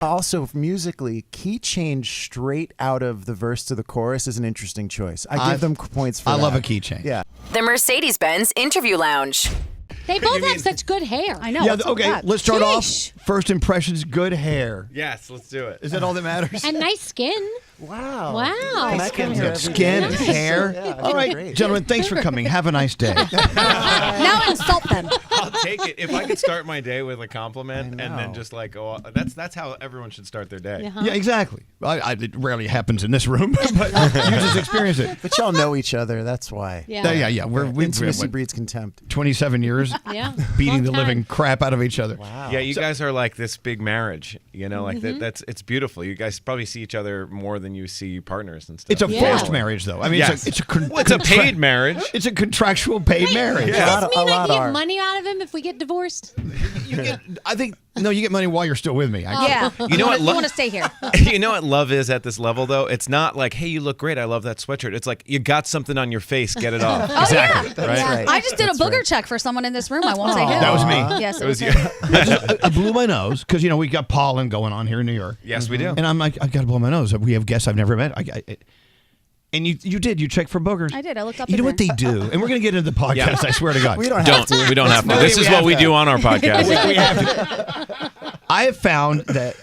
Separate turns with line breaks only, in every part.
Also, musically, key change straight out of the verse to the chorus is an interesting choice. I give them points for that.
I love a key change.
Yeah.
The Mercedes-Benz Interview Lounge.
They both have such good hair.
I know.
Yeah, okay, let's start off.
Sheesh.
First impressions, good hair.
Yes, let's do it.
Is that all that matters?
And nice skin.
Wow.
Wow.
Nice skin,
Skin and hair.
Yeah,
all right,
great.
gentlemen, thanks for coming. Have a nice day.
Now insult them.
I'll take it. If I could start my day with a compliment and then just like go, that's how everyone should start their day.
Uh-huh.
Yeah, exactly. It rarely happens in this room, but you just experience it.
But y'all know each other. That's why.
Yeah.
Yeah.
Intimacy breeds contempt.
27 years
Yeah.
beating the
Long time.
living crap out of each other.
Wow.
Yeah, you guys are like this big marriage, you know, like that's it's beautiful. You guys probably see each other more than you see partners and stuff.
It's a
Yeah.
forced marriage, though. I mean,
Yes.
it's a
paid marriage.
It's a contractual paid marriage.
Does this mean
A
I
lot
get
are.
money out of him if we get divorced?
I think you get money while you're still with me.
Yeah.
You know what?
You want to stay here.
You know what love is at this level, though? It's not like, hey, you look great. I love that sweatshirt. It's like, you got something on your face. Get it off.
Exactly.
That's right.
I just did a
That's
booger
right.
check for someone in this room. I won't say who.
That was me.
Yes,
It was you.
I blew my nose because, we got pollen going on here in New York.
Yes, we do.
And I'm like, I got to blow my nose. We have guests I've never met. And you did. You checked for boogers.
I did. I looked up.
You know
in
what they do? And we're going to get into the podcast,
Yeah.
I swear to God.
We don't have to.
We don't have to.
No,
This
we
is
have
what we
to.
do on our podcast.
We have to. I have found that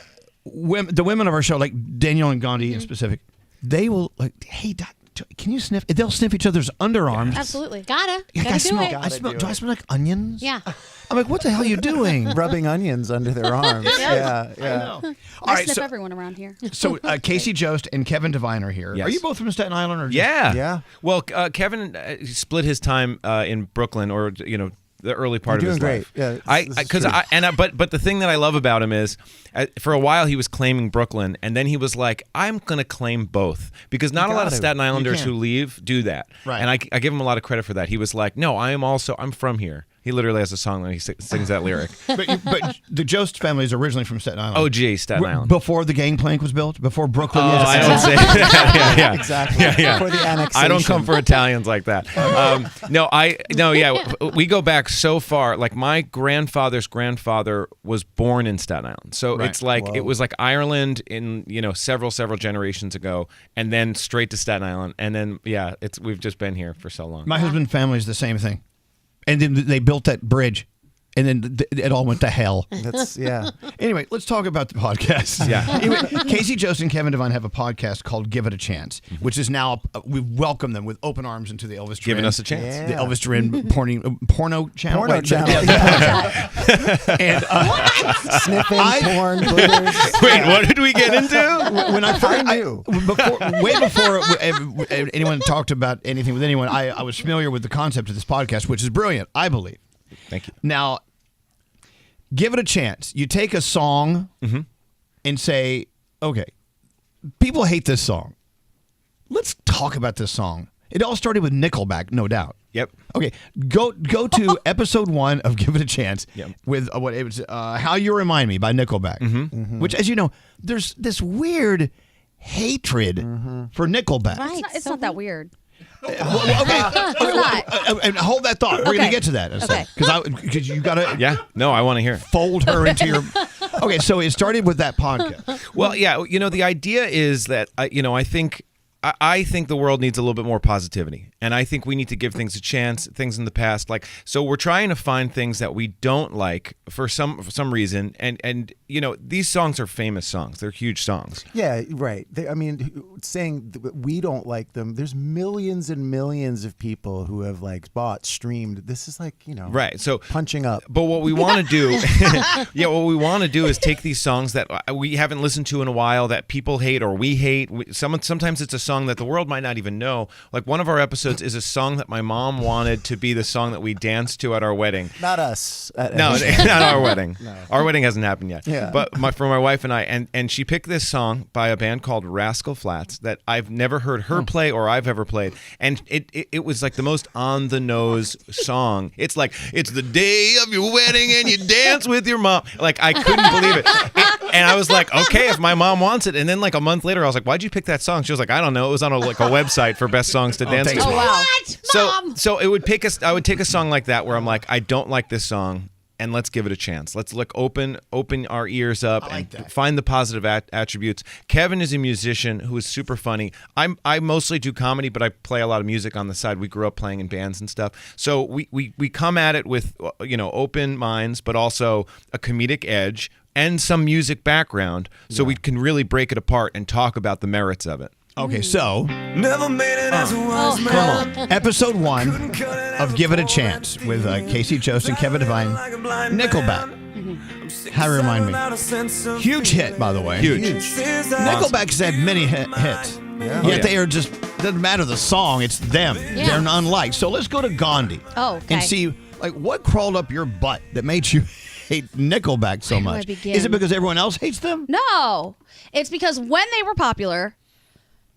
the women of our show, like Danielle and Gandhi in specific, they will like, hey, Doc, can you sniff? They'll sniff each other's underarms.
Absolutely.
Gotta
Like,
do
I smell.
it.
Do I smell like onions?
Yeah.
I'm like, what the hell are you doing?
Rubbing onions under their arms. Yeah.
I know. All
I
right,
sniff
so,
everyone around here.
so Casey Jost and Kevin Devine are here.
Yes.
Are you both from Staten Island? Or
Yeah.
Yeah.
Well, Kevin split his time in Brooklyn, or the early part
You're
of his
doing
life.
great. Yeah, this is true.
But the thing that I love about him is, for a while he was claiming Brooklyn, and then he was like, I'm gonna claim both, because not a lot of
gotta.
Staten Islanders
can't.
who leave do that.
Right.
And I give him a lot of credit for that. He was like, no, I'm from here. He literally has a song that he sings that lyric.
But the Jost family is originally from Staten Island.
Oh, gee, Staten Island.
Before the gangplank was built? Before Brooklyn was
I don't say that. Yeah.
Exactly.
Yeah.
For the annexation.
I don't come for Italians like that. We go back so far. Like, my grandfather's grandfather was born in Staten Island, so
Right.
it's like it was like Ireland in several generations ago, and then straight to Staten Island, and then we've just been here for so long.
My husband's family is the same thing. And then they built that bridge, and then it all went to hell.
That's
Anyway, let's talk about the podcast.
Yeah.
Anyway, Casey Jost and Kevin Devine have a podcast called Give It a Chance, which is now, we welcome them with open arms into the Elvis Duran.
Giving us a chance.
Yeah.
The Elvis Duran porno channel.
Porno
Wait,
channel.
And
Sniffing porn. Boogers.
Wait, what did we get into?
when I first,
knew.
way before anyone talked about anything with anyone, I was familiar with the concept of this podcast, which is brilliant, I believe.
Thank you.
Now, give it a chance. You take a song and say, okay, people hate this song. Let's talk about this song. It all started with Nickelback, no doubt.
Yep.
Okay, go to episode 1 of Give It a Chance with what it was, How You Remind Me by Nickelback, which, as you know, there's this weird hatred for Nickelback.
Right.
It's not that weird.
Okay,
not.
and hold that thought. We're gonna get to that in a second, because you gotta
I want to hear it.
fold her into your. Okay, so it started with that podcast.
Well, yeah, the idea is that I think the world needs a little bit more positivity, and I think we need to give things a chance. Things in the past, so we're trying to find things that we don't like for some reason, and these songs are famous songs. They're huge songs.
Yeah, right. Saying that we don't like them. There's millions and millions of people who have bought, streamed. This is
Right. So
punching up.
But what we want to do, is take these songs that we haven't listened to in a while, that people hate or we hate. Sometimes it's a song that the world might not even know. Like, one of our episodes is a song that my mom wanted to be the song that we danced to at our wedding.
Not us.
No, not our wedding. No. Our wedding hasn't happened yet.
Yeah.
But for my wife and I, and she picked this song by a band called Rascal Flatts that I've never heard her play or I've ever played. And it was like the most on the nose song. It's like, it's the day of your wedding and you dance with your mom. Like, I couldn't believe it. And I was like, okay, if my mom wants it. And then a month later, I was like, why'd you pick that song? She was like, I don't know. It was on a website for best songs to dance to.
thanks,
Oh, wow.
What? Mom?
So I would take a song like that where I'm like, I don't like this song. and let's give it a chance. Let's open our ears up and
that.
find the positive attributes. Kevin is a musician who is super funny. I mostly do comedy, but I play a lot of music on the side. We grew up playing in bands and stuff. So we come at it with open minds, but also a comedic edge and some music background, so we can really break it apart and talk about the merits of it.
Okay, so
Never made it as a wise man.
episode 1 of Give It a Chance with Casey Jost and Kevin Devine, Nickelback. How to remind me. Huge hit, by the way.
Huge.
Nickelback's had many hits. Yet they are just, doesn't matter the song, it's them. They're unlike. So let's go to Gandhi and see what crawled up your butt that made you hate Nickelback so
Where do I
much.
begin?
Is it because everyone else hates them?
No, it's because when they were popular,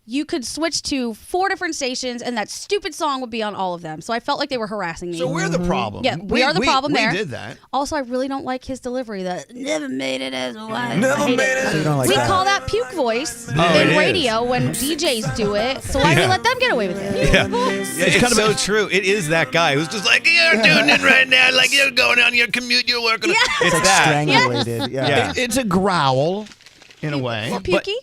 you could switch to 4 different stations, and that stupid song would be on all of them. So I felt like they were harassing me.
So we're the problem.
Yeah, we are the problem there.
We did that.
Also, I really don't like his delivery. That never made it as a wife.
Never
I hate
made
it.
it.
You don't like
We
that.
call that puke voice
it
in
is.
radio when DJs do it. So why do we let them get away with it?
Yeah, it's
kind of
so true. It is that guy who's just like, you're doing it right now, like you're going on your commute, you're working.
Yeah.
It's
Like
that.
strangulated.
Yeah.
It's a growl, in a way.
Pukey?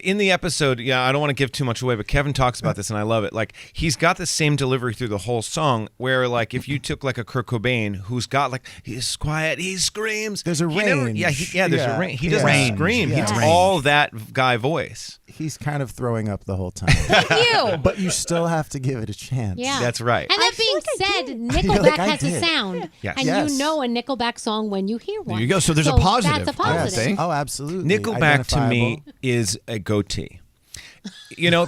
In the episode, I don't want to give too much away, but Kevin talks about this, and I love it. Like, he's got the same delivery through the whole song, where, like, if you took, like, a Kurt Cobain, who's got, like, he's quiet, he screams.
There's a
He never-
range.
there's a range. He doesn't
Range.
scream.
Yeah.
He's
Range.
all that guy voice.
He's kind of throwing up the whole time.
You.
But you still have to give it a chance.
Yeah.
That's right.
And that
I feel
being
like I
said,
did.
Nickelback
Like I
has a
did.
sound.
Yes.
And
Yes.
you know a Nickelback song when you hear one.
There you go. So there's a positive.
That's a
I
positive.
think.
Oh, absolutely.
Nickelback to me is a goatee.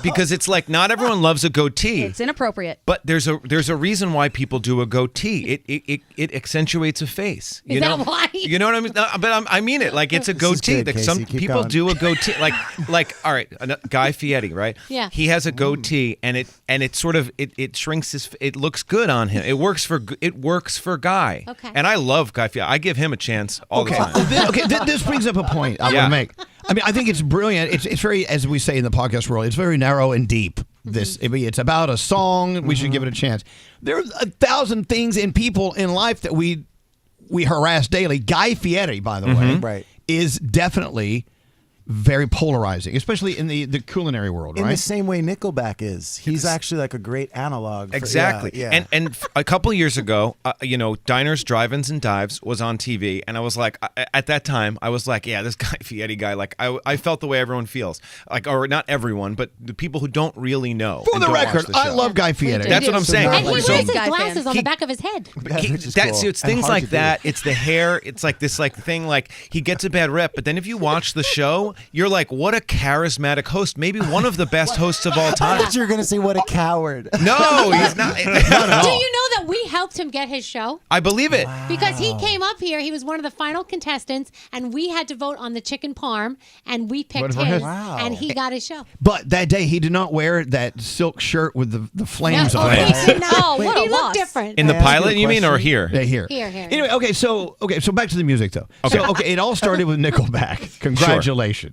Because it's like not everyone loves a goatee.
It's inappropriate.
But there's a reason why people do a goatee. It accentuates a face.
Is that why?
You know what I mean? No, but I mean it. Like it's a
is
goatee.
good,
Like
Casey.
some
Keep
people
going.
do a goatee. Like all right, Guy Fieri, right?
Yeah.
He has a goatee, and it sort of it shrinks his. It looks good on him. It works for Guy.
Okay.
And I love Guy Fieri. I give him a chance all the time.
This brings up a point I want
Yeah.
to make. I mean, I think it's brilliant. It's very, as we say in the podcast world, it's very narrow and deep. It's about a song. We should give it a chance. There are 1,000 things and people in life that we harass daily. Guy Fieri, by the way,
Right.
is definitely very polarizing, especially in the culinary world,
In
right?
the same way Nickelback is. He's actually like a great analog. For,
Exactly.
Yeah.
And a couple years ago, Diners, Drive-Ins, and Dives was on TV, and I was like, at that time, I was like, yeah, this Guy Fieri guy, like, I felt the way everyone feels, like, or not everyone, but the people who don't really know.
For
and
the
don't watch
record,
the
I
show.
love Guy Fieri.
That's what I'm saying.
And he wears
So-
his
Guy
glasses
fan.
on the back of his head.
Which is
That's
cool.
it's
And
things
hard
like
to do.
that. It's the hair. It's like this thing. Like he gets a bad rep, but then if you watch the show, you're like, what a charismatic host. Maybe one of the best hosts of all
I
time.
thought you were going to say, what a coward.
No, he's not.
Do you know that we helped him get his show?
I believe it.
Because he came up here, he was one of the final contestants, and we had to vote on the chicken parm, and we picked
Voted for
his,
his?
Wow.
and he got his show.
But that day, he did not wear that silk shirt with the flames
No,
on
he
it.
did not.
Oh, what a
he looked
loss.
different.
In the
Can I ask you
pilot,
a
you mean, or
question?
here?
Yeah, here.
Here.
Anyway, so back to the music though.
Okay.
So it all started with Nickelback. Congratulations.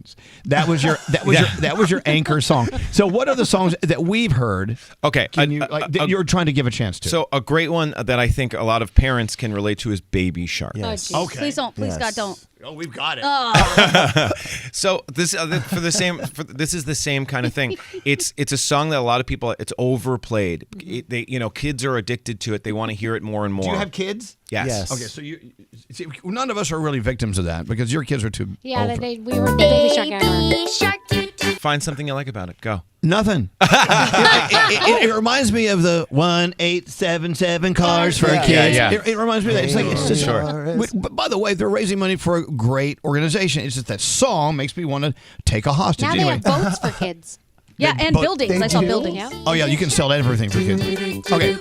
That was your anchor song. So what are the songs that we've heard?
Okay,
Can you that you're trying to give a chance to?
So a great one that I think a lot of parents can relate to is Baby Shark.
Oh,
Yes.
geez.
Okay.
Please don't. Please,
Yes.
God, don't.
oh, we've got it.
So this this is the same kind of thing. It's a song that a lot of people it's overplayed. Kids are addicted to it. They want to hear it more and more.
Do you have kids?
Yes.
Yes.
Okay, so you see, none of us are really victims of that because your kids are too.
Yeah,
over.
we were the Baby Shark era.
Find something you like about it. Go.
Nothing. it reminds me of the 1877 cars for
Yeah.
kids.
Yeah.
It reminds me of that. It's like it's just.
Sure.
But by the way, they're raising money for a great organization. It's just that song makes me want to take a hostage.
Now they
Anyway.
have boats for kids.
Yeah, and
but
buildings.
they
I saw
do?
buildings.
Yeah.
Oh yeah, you can sell everything for kids. Okay.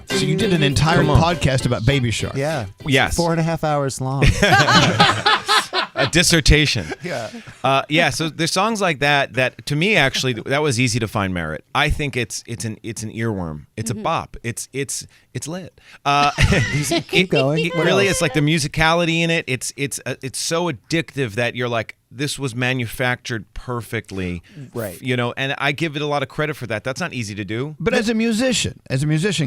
So you did an entire
Come on.
podcast about Baby Shark.
Yeah.
Yes.
4.5 hours long.
A dissertation.
Yeah.
So there's songs like that to me actually that was easy to find merit. I think it's an earworm. It's a bop. It's lit.
Keep going.
It
What
really
else?
is like the musicality in it. It's so addictive that you're like, this was manufactured perfectly.
Right.
And I give it a lot of credit for that. That's not easy to do.
But as a musician,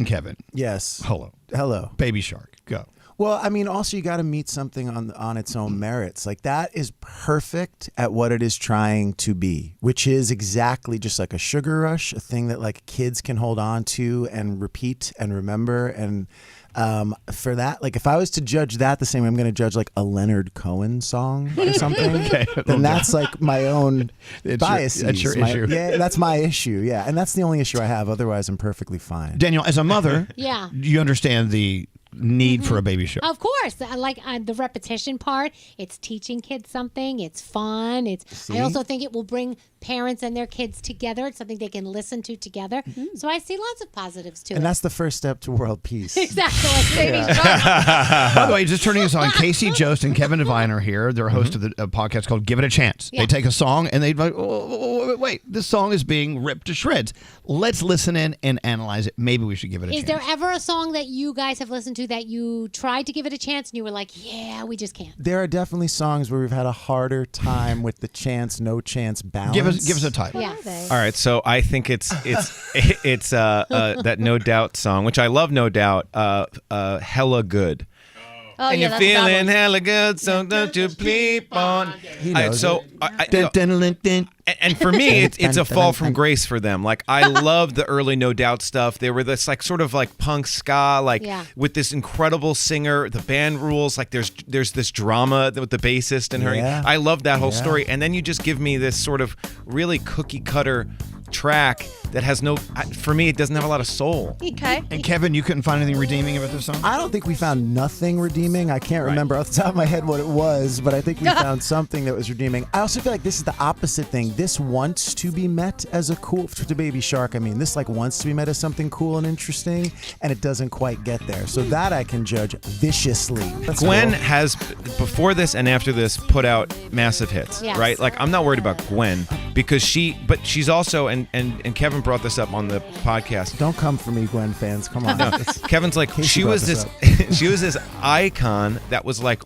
Kevin.
Yes.
Hello.
Hello.
Baby Shark. Go.
Well, I mean, also you got to meet something on its own merits. Like that is perfect at what it is trying to be, which is exactly just like a sugar rush, a thing that like kids can hold on to and repeat and remember. And for that, like if I was to judge that the same way I'm going to judge like a Leonard Cohen song or something, then that's like my own biases.
That's your issue.
Yeah, that's my issue. Yeah, and that's the only issue I have. Otherwise, I'm perfectly fine.
Danielle, as a mother,
Yeah.
you understand the need for a baby show.
Of course, I like the repetition part. It's teaching kids something. It's fun. I also think it will bring parents and their kids together. It's something they can listen to together. So I see lots of positives to it.
And that's the first step to world peace.
Exactly.
By the way, just turning us on, Casey, Jost, and Kevin Devine are here. They're hosts of a podcast called Give It a Chance.
Yeah.
They take a song and they like, wait, this song is being ripped to shreds. Let's listen in and analyze it. Maybe we should give it a chance.
Is there ever a song that you guys have listened to that you tried to give it a chance and you were like, yeah, we just can't?
There are definitely songs where we've had a harder time with the chance, no chance balance.
Give us a title.
Yeah.
All right, so I think it's that No Doubt song, which I love. No Doubt, Hella Good.
Oh,
And
yeah,
you're
that's a bad
feeling
one.
hella good, so don't you sleep on.
He knows
And for me, it's a fall from grace for them. Like I love the early No Doubt stuff. They were this like sort of like punk ska, like with this incredible singer. The band rules. Like there's this drama with the bassist and her.
Yeah.
I love that whole story. And then you just give me this sort of really cookie cutter track that has for me, it doesn't have a lot of soul.
Okay.
And Kevin, you couldn't find anything redeeming about this song?
I don't think we found nothing redeeming. I can't remember off the top of my head what it was, but I think we found something that was redeeming. I also feel like this is the opposite thing. This wants to be met as a cool, to Baby Shark, I mean, this like wants to be met as something cool and interesting, and it doesn't quite get there. So that I can judge viciously.
Gwen has, before this and after this, put out massive hits,
Yes.
right? Like, I'm not worried about Gwen because but she's also, and Kevin brought this up on the podcast.
Don't come for me, Gwen fans. Come on.
No, Kevin's like,
Casey
she
brought
was
this
she was this icon that was like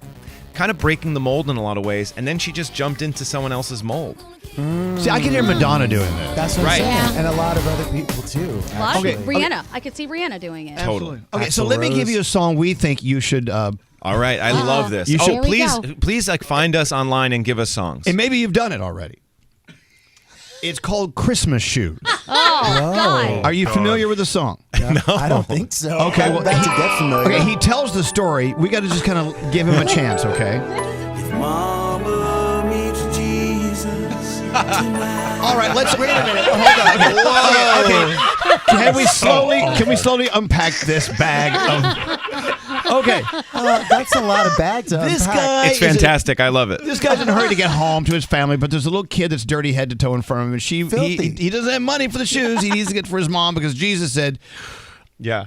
kind of breaking the mold in a lot of ways, and then she just jumped into someone else's mold.
See, I can hear Madonna doing this.
That's what
Right.
I'm saying. And a lot of other people too.
A lot of
actually.
Rihanna. I could see Rihanna doing it.
Totally.
Okay, so
Axl
let me
Rose.
give you a song we think you should,
All right, I love this.
You should-
Here we go.
please, like find us online and give us songs.
and maybe you've done it already. It's called Christmas Shoes.
Oh, God.
Are you familiar with the song?
No, I don't think so.
Okay,
I'm
well,
about to get familiar.
Okay, he tells the story. We got to just kind of give him a chance, okay?
Mama meets Jesus tonight.
All right, let's wait a minute. Hold on. Okay. Can we slowly unpack this bag of? Okay,
That's a lot of bags to
this
unpack.
guy.
It's fantastic. I love it.
This guy's in a hurry to get home to his family, but there's a little kid that's dirty head to toe in front of him, and
Filthy.
he doesn't have money for the shoes. He needs to get for his mom because Jesus said,
Yeah.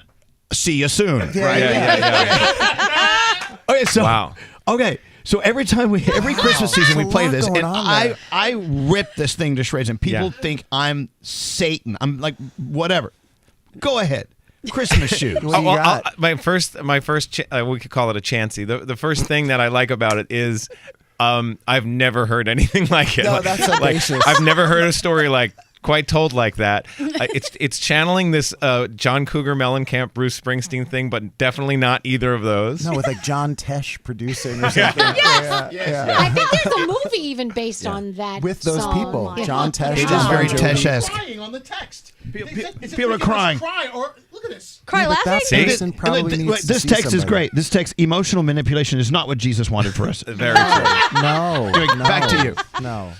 "See you soon."
Yeah,
Right?
Yeah.
Okay, so
Wow.
Okay, so every Christmas season we
There's a
play
lot
this,
going
and
on
I
there.
rip this thing to shreds, and people
Yeah.
think I'm Satan. I'm like whatever. Go ahead, Christmas shoes.
What do you got?
My first, we could call it a chancy. The first thing that I like about it is, I've never heard anything like it.
No, that's audacious.
I've never heard a story quite told like that. It's channeling this John Cougar Mellencamp, Bruce Springsteen thing, but definitely not either of those.
No, with like John Tesh producing or something.
I think there's a movie even based on that
With those
song.
people.
Yeah.
John Tesh.
It is
John
very
Bon Jovi.
Tesh-esque.
Crying on the text.
People are crying.
Or look at this.
Cry
Yeah, but
laughing?
that
See?
person probably needs to
This
see
text is
somebody.
great. This text, emotional manipulation is not what Jesus wanted for us.
Very true.
No,
Anyway,
no.
back to you.
No.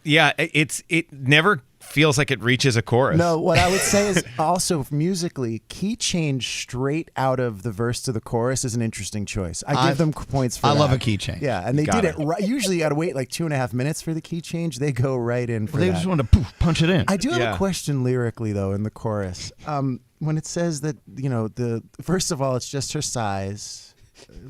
Yeah, it never feels like it reaches a chorus.
No, what I would say is also musically, key change straight out of the verse to the chorus is an interesting choice. I give them points for
I
that.
love a key change.
Yeah, and they
Got
did
it.
it right. Usually you got to wait like 2.5 minutes for the key change. They go right in for
They
that.
just want to punch it in.
I do have
Yeah.
a question lyrically though in the chorus. When it says that, first of all, it's just her size.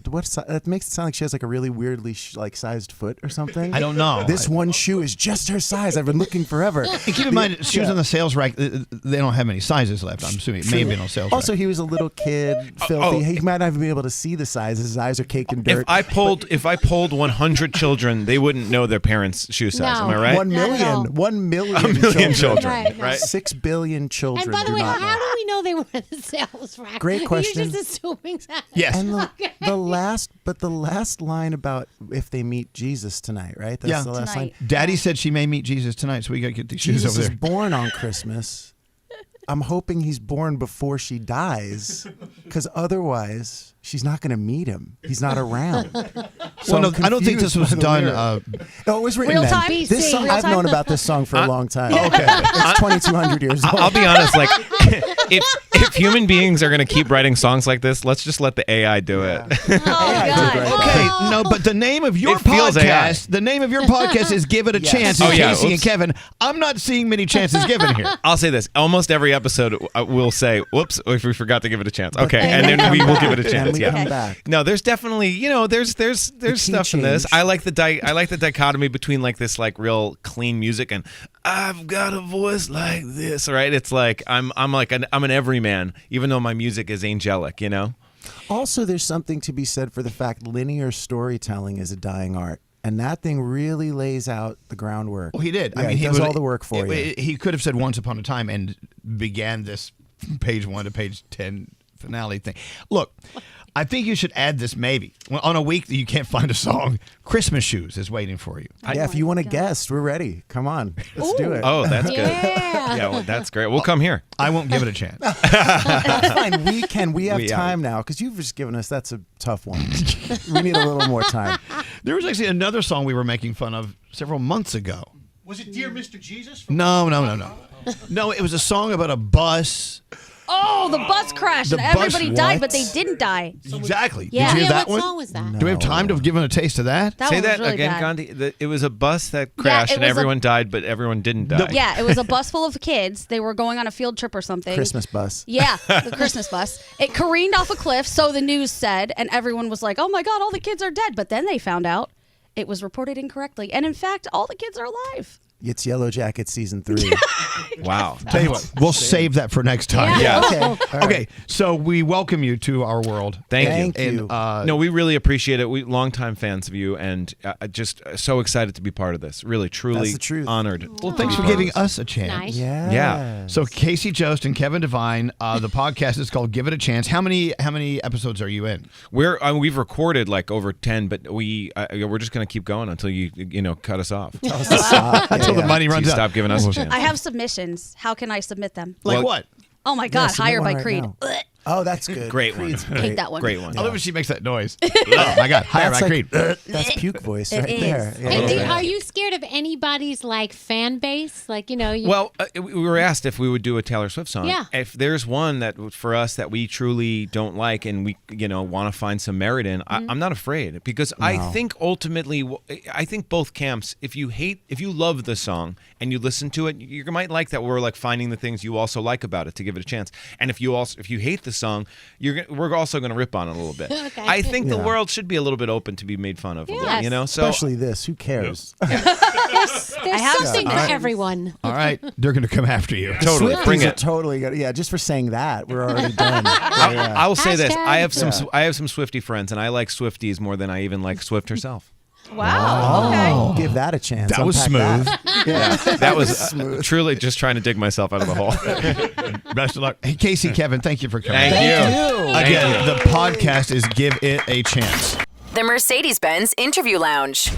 That makes it sound like she has like a really weirdly sized foot or something.
I don't know.
This one shoe is just her size. I've been looking forever.
And keep in mind, shoes on the sales rack, they don't have many sizes left. I'm assuming it may have been on sales
Also,
rack.
he was a little kid, filthy. He might not even be able to see the sizes. His eyes are caked in dirt.
If I polled 100 children, they wouldn't know their parents' shoe size.
No.
Am I right?
1
Not at all.
million. 1 million.
A million children,
Right,
right?
6 billion children.
And by the
do
way,
not
how
know.
do we know they were in the sales rack?
Great question.
You're just assuming that.
Yes.
And the,
Okay.
the last line about if they meet Jesus tonight, right? That's
Yeah.
the last line.
Daddy said she may meet Jesus tonight, so we got to get these shoes
Jesus
over
is
there.
born on Christmas. I'm hoping he's born before she dies, because otherwise she's not going to meet him. He's not around. So
Well, no, I don't think this was done.
No, it was written
Real
then.
time?
This song,
Real
I've
time?
known about this song for a long time.
Okay.
It's 2,200 years old.
I'll be honest, like if human beings are going to keep writing songs like this, let's just let the AI do it.
Oh, God.
Okay, no, but the name of your
It feels AI.
podcast, the name of your podcast is "Give It a
Yes.
Chance."
Oh,
with
yeah.
Casey and
Oops.
Kevin. I'm not seeing many chances given here.
I'll say this: almost every episode, we'll say, "Whoops, if we forgot to give it a chance." Okay,
then
and
we
then
come
we will
back.
give it a
And
chance.
we
Yeah.
come back.
No, there's definitely, there's stuff in this.
changed.
I like the dichotomy between like this like real clean music and I've got a voice like this, right? It's like I'm an everyman, even though my music is angelic,
Also, there's something to be said for the fact linear storytelling is a dying art. And that thing really lays out the groundwork.
Well, he did.
Yeah, he does all the work for you.
He could have said "Once Upon a Time" and began this page 1 to page 10 finale thing. Look, I think you should add this maybe on a week that you can't find a song. Christmas Shoes is waiting for you.
Yeah, if you want a guest, we're ready. Come on, let's do it.
Oh, that's good.
Yeah.
Yeah, well, that's great. We'll come here.
I won't give it a chance.
That's fine. We have
We
time now because you've just given us. That's a tough one. We need a little more time.
There was actually another song we were making fun of several months ago.
Was it Dear Mr. Jesus?
No. No, it was a song about a bus.
Oh, the bus crashed
The
and
bus
everybody died,
what?
but they didn't die.
Exactly.
Yeah.
Did you hear that
what
one?
song was that?
Do we have time to give him a taste of that?
That
Say
one was
that
really
again,
bad.
Gandhi. It was a bus that crashed
it
and
was
everyone died, but everyone didn't die.
Yeah, it was a bus full of kids. They were going on a field trip or something.
Christmas bus.
Yeah, the Christmas bus. It careened off a cliff, so the news said, and everyone was like, oh my God, all the kids are dead. But then they found out it was reported incorrectly. And in fact, all the kids are alive.
It's Yellow Jacket season 3.
Wow.
Tell you what, we'll save that for next time.
Yeah.
Okay. All right.
Okay, so we welcome you to our world.
Thank
you.
And,
No, we really appreciate it. We longtime fans of you, and just so excited to be part of this. Really, truly
That's the truth.
honored.
well, thanks for giving us a chance.
Nice.
Yeah.
Yeah.
So Casey Jost and Kevin Devine, the podcast is called "Give It a Chance." How many episodes are you in?
We've recorded like over 10, but we're just gonna keep going until you cut us off.
Until the money
So
runs
you
out.
stop giving us a chance.
I have submissions. How can I submit them?
Like
Well,
what?
Oh my God,
submit
Higher
one
by
right
Creed.
now.
Ugh,
Oh, that's good.
Great one.
Creed's
hate that one.
Great one.
I love when she makes that noise. Oh my God, higher
That's
by
like-
Creed.
That's puke voice
It
right
is.
there. Yeah.
And are you scared of anybody's like fan base? Like, you
Well, we were asked if we would do a Taylor Swift song.
Yeah.
If there's one that for us that we truly don't like and we want to find some merit in, I'm not afraid because I think ultimately, I think both camps. If you love the song and you listen to it, you might like that we're like finding the things you also like about it to give it a chance. And if you hate the song, we're also going to rip on it a little bit.
Okay.
I think the
Yeah.
world should be a little bit open to be made fun of. A
Yes.
little, So
Especially this. Who cares?
there's
have
something for
some-
everyone.
All right, they're going to come after you.
totally
Swifties
bring
are
it.
totally good. Yeah, just for saying that, we're already done. Yeah.
I will say this:
Hashtag.
I have some Swiftie friends, and I like Swifties more than I even like Swift herself.
Wow. Okay.
Give that a chance.
That was
Unpack
smooth.
that. Yeah.
That was truly just trying to dig myself out of the hole.
Best of luck. Hey, Casey, Kevin, thank you for coming.
Thank you.
Again, the podcast is "Give It a Chance."
The Mercedes-Benz Interview Lounge.